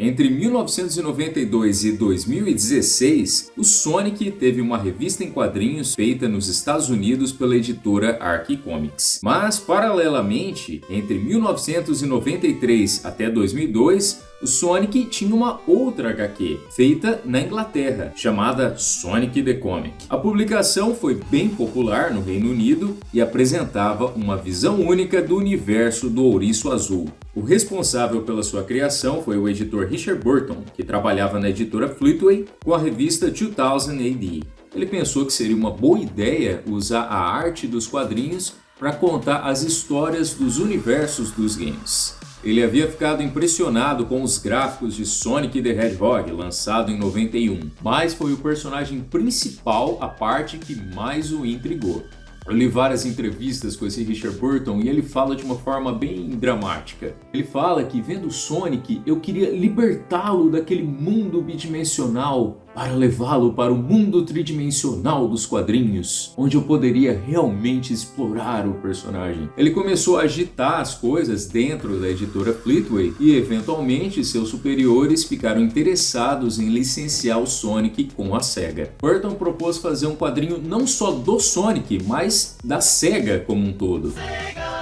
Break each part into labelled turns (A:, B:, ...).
A: Entre 1992 e 2016, o Sonic teve uma revista em quadrinhos feita nos Estados Unidos pela editora Archie Comics. Mas, paralelamente, entre 1993 até 2002, o Sonic tinha uma outra HQ, feita na Inglaterra, chamada Sonic the Comic. A publicação foi bem popular no Reino Unido e apresentava uma visão única do universo do Ouriço Azul. O responsável pela sua criação foi o editor Richard Burton, que trabalhava na editora Fleetway com a revista 2000 AD. Ele pensou que seria uma boa ideia usar a arte dos quadrinhos para contar as histórias dos universos dos games. Ele havia ficado impressionado com os gráficos de Sonic the Hedgehog, lançado em 91, mas foi o personagem principal a parte que mais o intrigou. Eu li várias entrevistas com esse Richard Burton e ele fala de uma forma bem dramática. Ele fala que vendo Sonic eu queria libertá-lo daquele mundo bidimensional para levá-lo para o mundo tridimensional dos quadrinhos, onde eu poderia realmente explorar o personagem. Ele começou a agitar as coisas dentro da editora Fleetway e eventualmente seus superiores ficaram interessados em licenciar o Sonic com a SEGA. Burton propôs fazer um quadrinho não só do Sonic, mas da SEGA como um todo.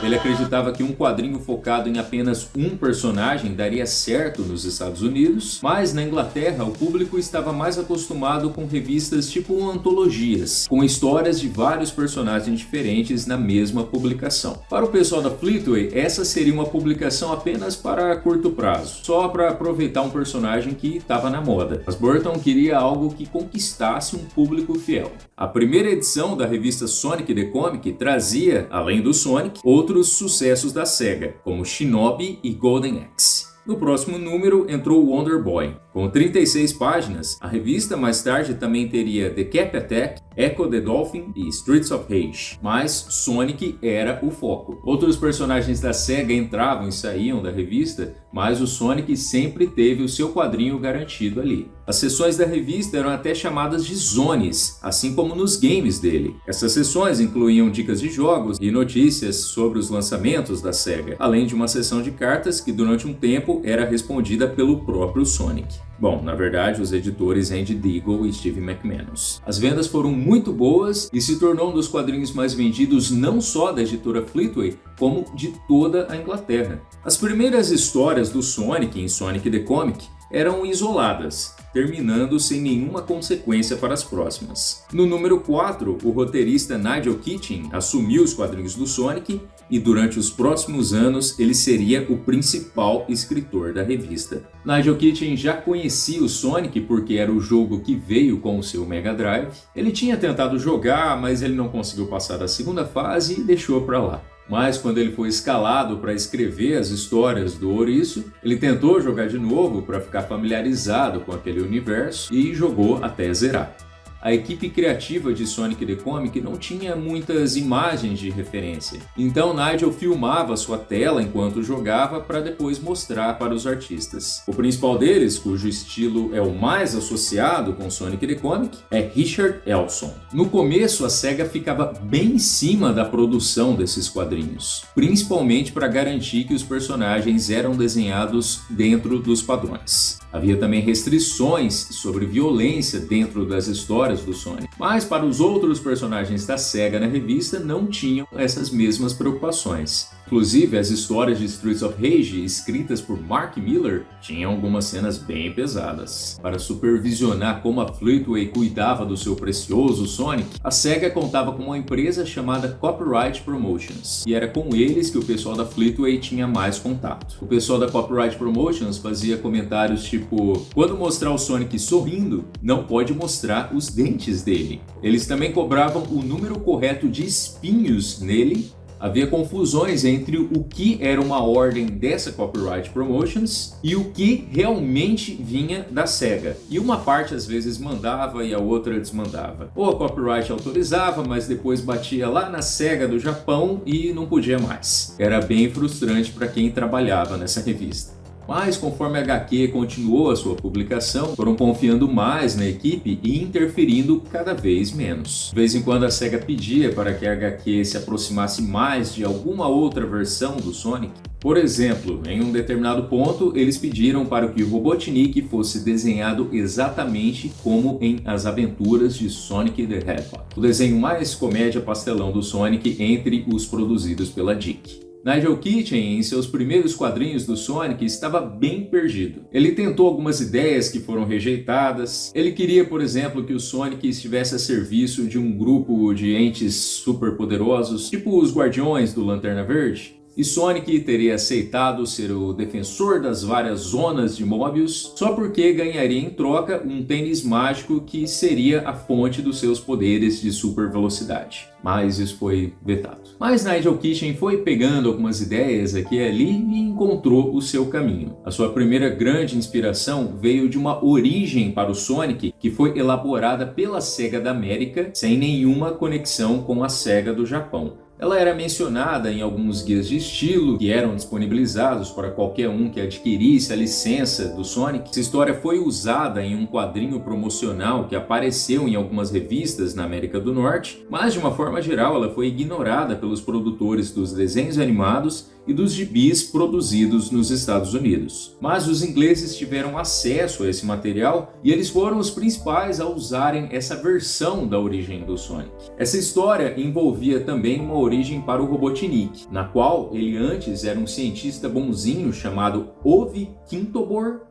A: Ele acreditava que um quadrinho focado em apenas um personagem daria certo nos Estados Unidos, mas na Inglaterra o público estava mais acostumado com revistas tipo antologias, com histórias de vários personagens diferentes na mesma publicação. Para o pessoal da Fleetway, essa seria uma publicação apenas para curto prazo, só para aproveitar um personagem que estava na moda. Mas Burton queria algo que conquistasse um público fiel. A primeira edição da revista Sonic the Comic trazia, além do Sonic, outros sucessos da SEGA, como Shinobi e Golden Axe. No próximo número entrou Wonder Boy. Com 36 páginas, a revista mais tarde também teria The Cap Attack, Echo the Dolphin e Streets of Rage, mas Sonic era o foco. Outros personagens da SEGA entravam e saíam da revista, mas o Sonic sempre teve o seu quadrinho garantido ali. As sessões da revista eram até chamadas de zones, assim como nos games dele. Essas sessões incluíam dicas de jogos e notícias sobre os lançamentos da SEGA, além de uma sessão de cartas que durante um tempo era respondida pelo próprio Sonic. Bom, na verdade, os editores Andy Deagle e Steve McManus. As vendas foram muito boas e se tornou um dos quadrinhos mais vendidos não só da editora Fleetway, como de toda a Inglaterra. As primeiras histórias do Sonic em Sonic the Comic eram isoladas, terminando sem nenhuma consequência para as próximas. No número 4, o roteirista Nigel Kitchen assumiu os quadrinhos do Sonic e durante os próximos anos ele seria o principal escritor da revista. Nigel Kitchen já conhecia o Sonic porque era o jogo que veio com o seu Mega Drive. Ele tinha tentado jogar, mas ele não conseguiu passar da segunda fase e deixou para lá. Mas quando ele foi escalado para escrever as histórias do Ouriço, ele tentou jogar de novo para ficar familiarizado com aquele universo e jogou até zerar. A equipe criativa de Sonic the Comic não tinha muitas imagens de referência, então Nigel filmava sua tela enquanto jogava para depois mostrar para os artistas. O principal deles, cujo estilo é o mais associado com Sonic the Comic, é Richard Elson. No começo, a SEGA ficava bem em cima da produção desses quadrinhos, principalmente para garantir que os personagens eram desenhados dentro dos padrões. Havia também restrições sobre violência dentro das histórias do Sonic, mas para os outros personagens da SEGA na revista não tinham essas mesmas preocupações. Inclusive, as histórias de Streets of Rage, escritas por Mark Millar, tinham algumas cenas bem pesadas. Para supervisionar como a Fleetway cuidava do seu precioso Sonic, a SEGA contava com uma empresa chamada Copyright Promotions, e era com eles que o pessoal da Fleetway tinha mais contato. O pessoal da Copyright Promotions fazia comentários tipo: quando mostrar o Sonic sorrindo, não pode mostrar os dentes dele. Eles também cobravam o número correto de espinhos nele. Havia confusões entre o que era uma ordem dessa Copyright Promotions e o que realmente vinha da SEGA. E uma parte às vezes mandava e a outra desmandava. Ou a Copyright autorizava, mas depois batia lá na SEGA do Japão e não podia mais. Era bem frustrante para quem trabalhava nessa revista. Mas conforme a HQ continuou a sua publicação, foram confiando mais na equipe e interferindo cada vez menos. De vez em quando a SEGA pedia para que a HQ se aproximasse mais de alguma outra versão do Sonic. Por exemplo, em um determinado ponto, eles pediram para que o Robotnik fosse desenhado exatamente como em As Aventuras de Sonic the Hedgehog, o desenho mais comédia pastelão do Sonic entre os produzidos pela DIC. Nigel Kitchen, em seus primeiros quadrinhos do Sonic, estava bem perdido. Ele tentou algumas ideias que foram rejeitadas. Ele queria, por exemplo, que o Sonic estivesse a serviço de um grupo de entes superpoderosos, tipo os Guardiões do Lanterna Verde. E Sonic teria aceitado ser o defensor das várias zonas de Mobius só porque ganharia em troca um tênis mágico que seria a fonte dos seus poderes de super velocidade. Mas isso foi vetado. Mas Nigel Kitchen foi pegando algumas ideias aqui e ali e encontrou o seu caminho. A sua primeira grande inspiração veio de uma origem para o Sonic que foi elaborada pela SEGA da América sem nenhuma conexão com a SEGA do Japão. Ela era mencionada em alguns guias de estilo que eram disponibilizados para qualquer um que adquirisse a licença do Sonic. Essa história foi usada em um quadrinho promocional que apareceu em algumas revistas na América do Norte, mas de uma forma geral ela foi ignorada pelos produtores dos desenhos animados e dos gibis produzidos nos Estados Unidos. Mas os ingleses tiveram acesso a esse material e eles foram os principais a usarem essa versão da origem do Sonic. Essa história envolvia também uma origem para o Robotnik, na qual ele antes era um cientista bonzinho chamado Ove Quintobor,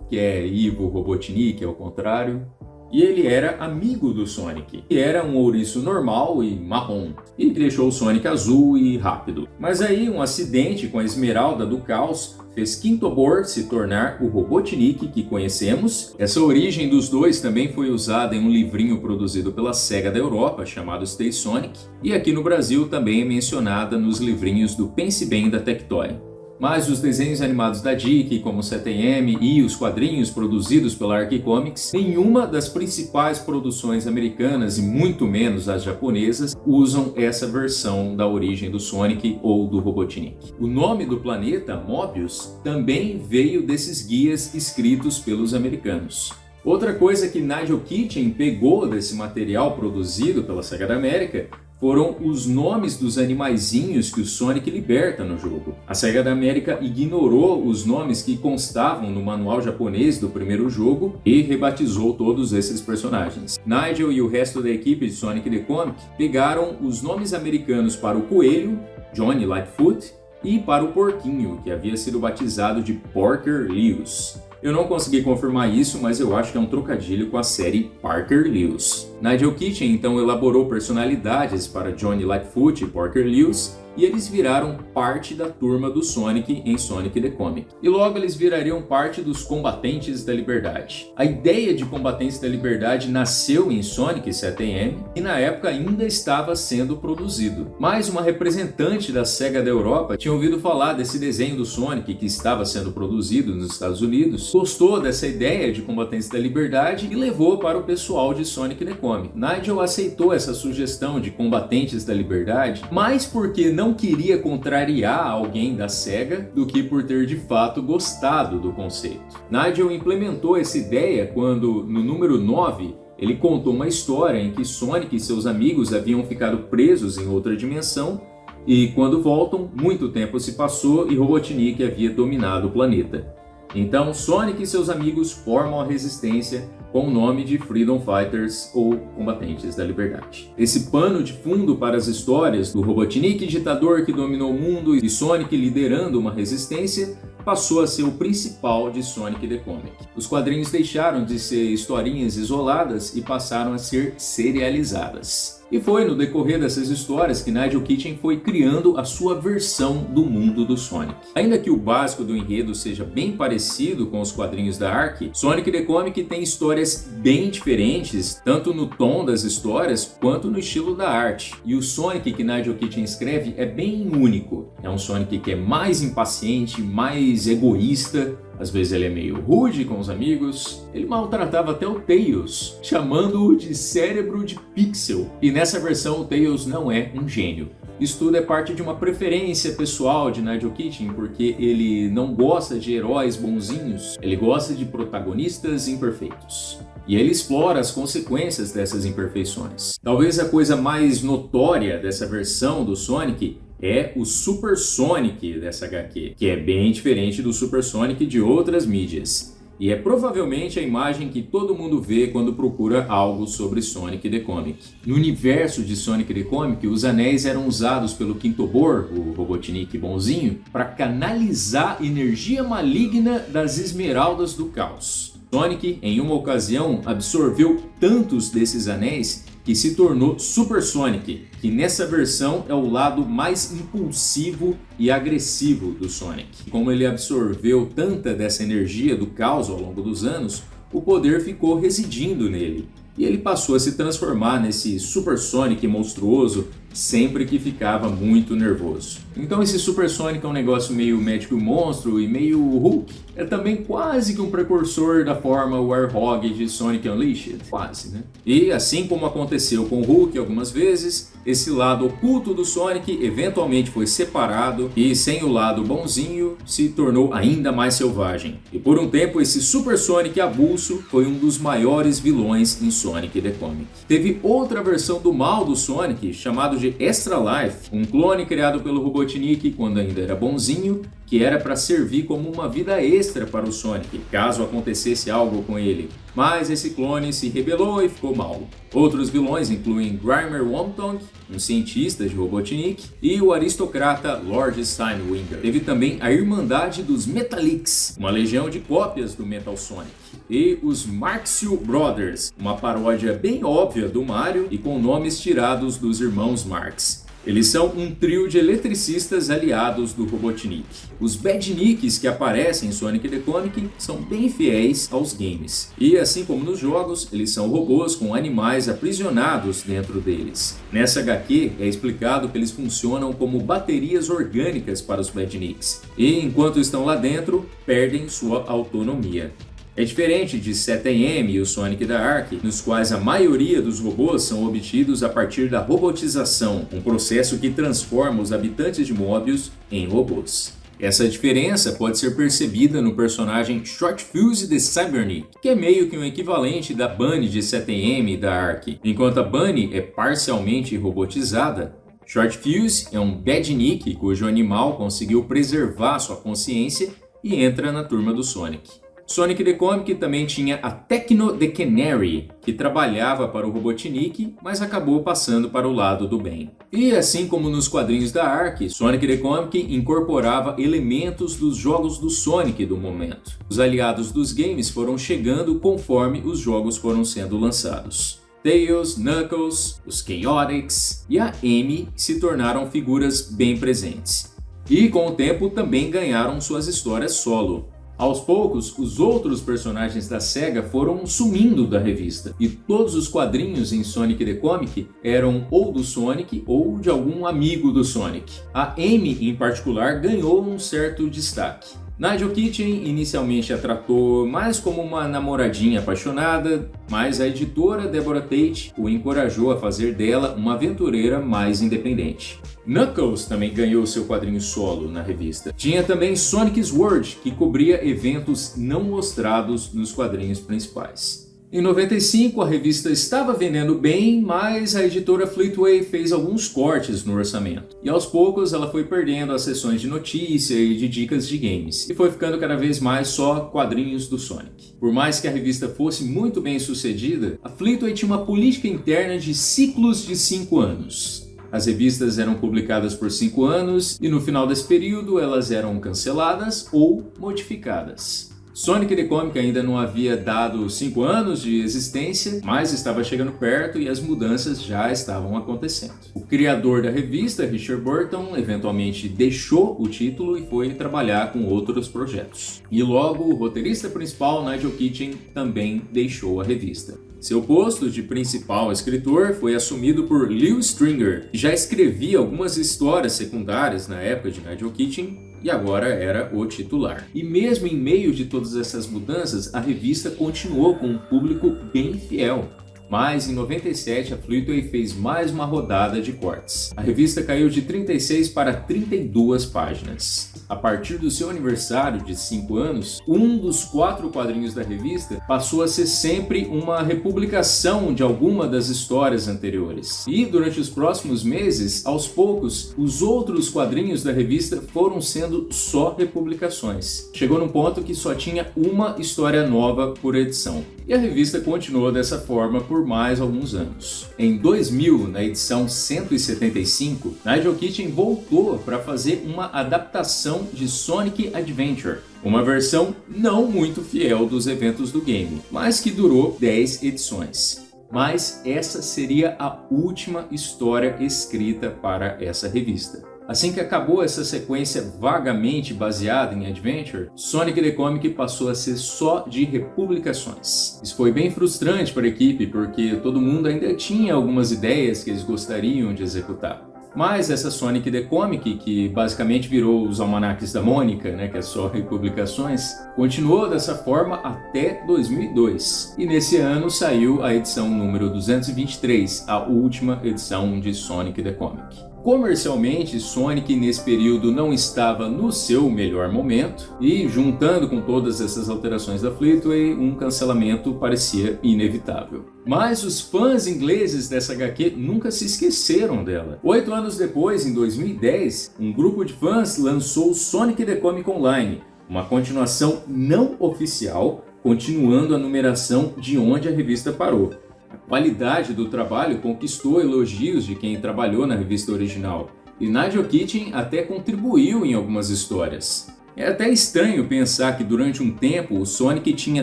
A: que é Ivo Robotnik ao contrário, e ele era amigo do Sonic, que era um ouriço normal e marrom, e deixou o Sonic azul e rápido. Mas aí um acidente com a Esmeralda do Caos fez Quintobor se tornar o Robotnik que conhecemos. Essa origem dos dois também foi usada em um livrinho produzido pela SEGA da Europa, chamado Stay Sonic, e aqui no Brasil também é mencionada nos livrinhos do Pense Bem da Tectoy. Mas os desenhos animados da DIC, como o 7M e os quadrinhos produzidos pela Archie Comics, nenhuma das principais produções americanas e muito menos as japonesas usam essa versão da origem do Sonic ou do Robotnik. O nome do planeta, Mobius, também veio desses guias escritos pelos americanos. Outra coisa que Nigel Kitchen pegou desse material produzido pela SEGA da América foram os nomes dos animaizinhos que o Sonic liberta no jogo. A SEGA da América ignorou os nomes que constavam no manual japonês do primeiro jogo e rebatizou todos esses personagens. Nigel e o resto da equipe de Sonic the Comic pegaram os nomes americanos para o coelho, Johnny Lightfoot, e para o porquinho, que havia sido batizado de Porker Lewis. Eu não consegui confirmar isso, mas eu acho que é um trocadilho com a série Parker Lewis. Nigel Kitchen então elaborou personalidades para Johnny Lightfoot e Porker Lewis, e eles viraram parte da turma do Sonic em Sonic the Comic. E logo eles virariam parte dos Combatentes da Liberdade. A ideia de Combatentes da Liberdade nasceu em Sonic 7M e na época ainda estava sendo produzido. Mas uma representante da SEGA da Europa tinha ouvido falar desse desenho do Sonic que estava sendo produzido nos Estados Unidos, gostou dessa ideia de Combatentes da Liberdade e levou para o pessoal de Sonic the Comic. Nigel aceitou essa sugestão de Combatentes da Liberdade, mais porque não queria contrariar alguém da SEGA do que por ter de fato gostado do conceito. Nigel implementou essa ideia quando, no número 9, ele contou uma história em que Sonic e seus amigos haviam ficado presos em outra dimensão e, quando voltam, muito tempo se passou e Robotnik havia dominado o planeta. Então, Sonic e seus amigos formam a resistência com o nome de Freedom Fighters ou Combatentes da Liberdade. Esse pano de fundo para as histórias do Robotnik ditador que dominou o mundo e Sonic liderando uma resistência passou a ser o principal de Sonic the Comic. Os quadrinhos deixaram de ser historinhas isoladas e passaram a ser serializadas. E foi no decorrer dessas histórias que Nigel Kitchen foi criando a sua versão do mundo do Sonic. Ainda que o básico do enredo seja bem parecido com os quadrinhos da Archie, Sonic the Comic tem histórias bem diferentes, tanto no tom das histórias quanto no estilo da arte. E o Sonic que Nigel Kitchen escreve é bem único. É um Sonic que é mais impaciente, mais egoísta. Às vezes ele é meio rude com os amigos, ele maltratava até o Tails, chamando-o de cérebro de pixel. E nessa versão o Tails não é um gênio. Isso tudo é parte de uma preferência pessoal de Nigel Kitchen, porque ele não gosta de heróis bonzinhos, ele gosta de protagonistas imperfeitos. E ele explora as consequências dessas imperfeições. Talvez a coisa mais notória dessa versão do Sonic é o Super Sonic dessa HQ, que é bem diferente do Super Sonic de outras mídias. E é provavelmente a imagem que todo mundo vê quando procura algo sobre Sonic the Comic. No universo de Sonic the Comic, os anéis eram usados pelo Quintobor, o Robotnik bonzinho, para canalizar energia maligna das Esmeraldas do Caos. Sonic, em uma ocasião, absorveu tantos desses anéis que se tornou Super Sonic, que nessa versão é o lado mais impulsivo e agressivo do Sonic. Como ele absorveu tanta dessa energia do caos ao longo dos anos, o poder ficou residindo nele, e ele passou a se transformar nesse Super Sonic monstruoso sempre que ficava muito nervoso. Então esse Super Sonic é um negócio meio médico monstro e meio Hulk. É também quase que um precursor da forma Warhog de Sonic Unleashed. Quase, né? E assim como aconteceu com o Hulk algumas vezes, esse lado oculto do Sonic eventualmente foi separado e sem o lado bonzinho se tornou ainda mais selvagem. E por um tempo esse Super Sonic avulso foi um dos maiores vilões em Sonic the Comic. Teve outra versão do mal do Sonic chamado de Extra Life, um clone criado pelo Robotnik quando ainda era bonzinho, que era para servir como uma vida extra para o Sonic, caso acontecesse algo com ele. Mas esse clone se rebelou e ficou mal. Outros vilões incluem Grimer Womtong, um cientista de Robotnik, e o aristocrata Lord Steinwinger. Teve também a Irmandade dos Metallics, uma legião de cópias do Metal Sonic. E os Marxio Brothers, uma paródia bem óbvia do Mario e com nomes tirados dos irmãos Marx. Eles são um trio de eletricistas aliados do Robotnik. Os Badniks que aparecem em Sonic the Comic são bem fiéis aos games. E assim como nos jogos, eles são robôs com animais aprisionados dentro deles. Nessa HQ é explicado que eles funcionam como baterias orgânicas para os Badniks. E enquanto estão lá dentro, perdem sua autonomia. É diferente de 7AM e o Sonic da Ark, nos quais a maioria dos robôs são obtidos a partir da robotização, um processo que transforma os habitantes de Mobius em robôs. Essa diferença pode ser percebida no personagem Short Fuse de Cybernik, que é meio que um equivalente da Bunny de 7AM e da Ark. Enquanto a Bunny é parcialmente robotizada, Short Fuse é um Badnik cujo animal conseguiu preservar sua consciência e entra na turma do Sonic. Sonic the Comic também tinha a Techno the Canary, que trabalhava para o Robotnik, mas acabou passando para o lado do bem. E assim como nos quadrinhos da Ark, Sonic the Comic incorporava elementos dos jogos do Sonic do momento. Os aliados dos games foram chegando conforme os jogos foram sendo lançados. Tails, Knuckles, os Chaotix e a Amy se tornaram figuras bem presentes. E com o tempo também ganharam suas histórias solo. Aos poucos, os outros personagens da SEGA foram sumindo da revista, e todos os quadrinhos em Sonic the Comic eram ou do Sonic ou de algum amigo do Sonic. A Amy, em particular, ganhou um certo destaque. Nigel Kitchen inicialmente a tratou mais como uma namoradinha apaixonada, mas a editora Deborah Tate o encorajou a fazer dela uma aventureira mais independente. Knuckles também ganhou seu quadrinho solo na revista. Tinha também Sonic's World, que cobria eventos não mostrados nos quadrinhos principais. Em 95, a revista estava vendendo bem, mas a editora Fleetway fez alguns cortes no orçamento. E aos poucos ela foi perdendo as sessões de notícia e de dicas de games, e foi ficando cada vez mais só quadrinhos do Sonic. Por mais que a revista fosse muito bem sucedida, a Fleetway tinha uma política interna de ciclos de 5 anos. As revistas eram publicadas por 5 anos e no final desse período elas eram canceladas ou modificadas. Sonic the Comic ainda não havia dado 5 anos de existência, mas estava chegando perto e as mudanças já estavam acontecendo. O criador da revista, Richard Burton, eventualmente deixou o título e foi trabalhar com outros projetos. E logo o roteirista principal, Nigel Kitchen, também deixou a revista. Seu posto de principal escritor foi assumido por Lew Stringer, que já escrevia algumas histórias secundárias na época de Nigel Kitchen, e agora era o titular. E mesmo em meio de todas essas mudanças, a revista continuou com um público bem fiel. Mas em 97 a Fleetway fez mais uma rodada de cortes. A revista caiu de 36 para 32 páginas. A partir do seu aniversário de 5 anos, um dos 4 quadrinhos da revista passou a ser sempre uma republicação de alguma das histórias anteriores. E durante os próximos meses, aos poucos, os outros quadrinhos da revista foram sendo só republicações. Chegou num ponto que só tinha uma história nova por edição. E a revista continuou dessa forma por mais alguns anos. Em 2000, na edição 175, Nigel Kitchen voltou para fazer uma adaptação de Sonic Adventure, uma versão não muito fiel dos eventos do game, mas que durou 10 edições. Mas essa seria a última história escrita para essa revista. Assim que acabou essa sequência vagamente baseada em Adventure, Sonic the Comic passou a ser só de republicações. Isso foi bem frustrante para a equipe, porque todo mundo ainda tinha algumas ideias que eles gostariam de executar. Mas essa Sonic the Comic, que basicamente virou os almanaques da Mônica, né, que é só republicações, continuou dessa forma até 2002. E nesse ano saiu a edição número 223, a última edição de Sonic the Comic. Comercialmente, Sonic nesse período não estava no seu melhor momento e, juntando com todas essas alterações da Fleetway, um cancelamento parecia inevitável. Mas os fãs ingleses dessa HQ nunca se esqueceram dela. 8 anos depois, em 2010, um grupo de fãs lançou Sonic the Comic Online, uma continuação não oficial, continuando a numeração de onde a revista parou. A qualidade do trabalho conquistou elogios de quem trabalhou na revista original, e Nigel Kitchen até contribuiu em algumas histórias. É até estranho pensar que durante um tempo o Sonic tinha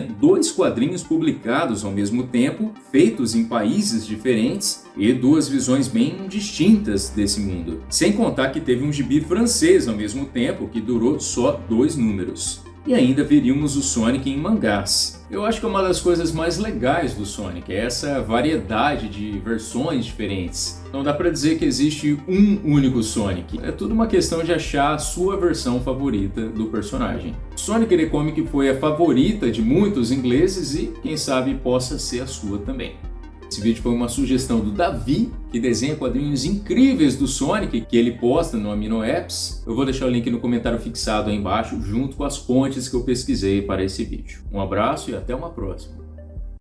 A: 2 quadrinhos publicados ao mesmo tempo, feitos em países diferentes e 2 visões bem distintas desse mundo. Sem contar que teve um gibi francês ao mesmo tempo, que durou só 2 números. E ainda veríamos o Sonic em mangás. Eu acho que uma das coisas mais legais do Sonic é essa variedade de versões diferentes. Não dá pra dizer que existe um único Sonic. É tudo uma questão de achar a sua versão favorita do personagem. Sonic the Comic foi a favorita de muitos ingleses e, quem sabe, possa ser a sua também. Esse vídeo foi uma sugestão do Davi, que desenha quadrinhos incríveis do Sonic, que ele posta no Amino Apps. Eu vou deixar o link no comentário fixado aí embaixo, junto com as fontes que eu pesquisei para esse vídeo. Um abraço e até uma próxima.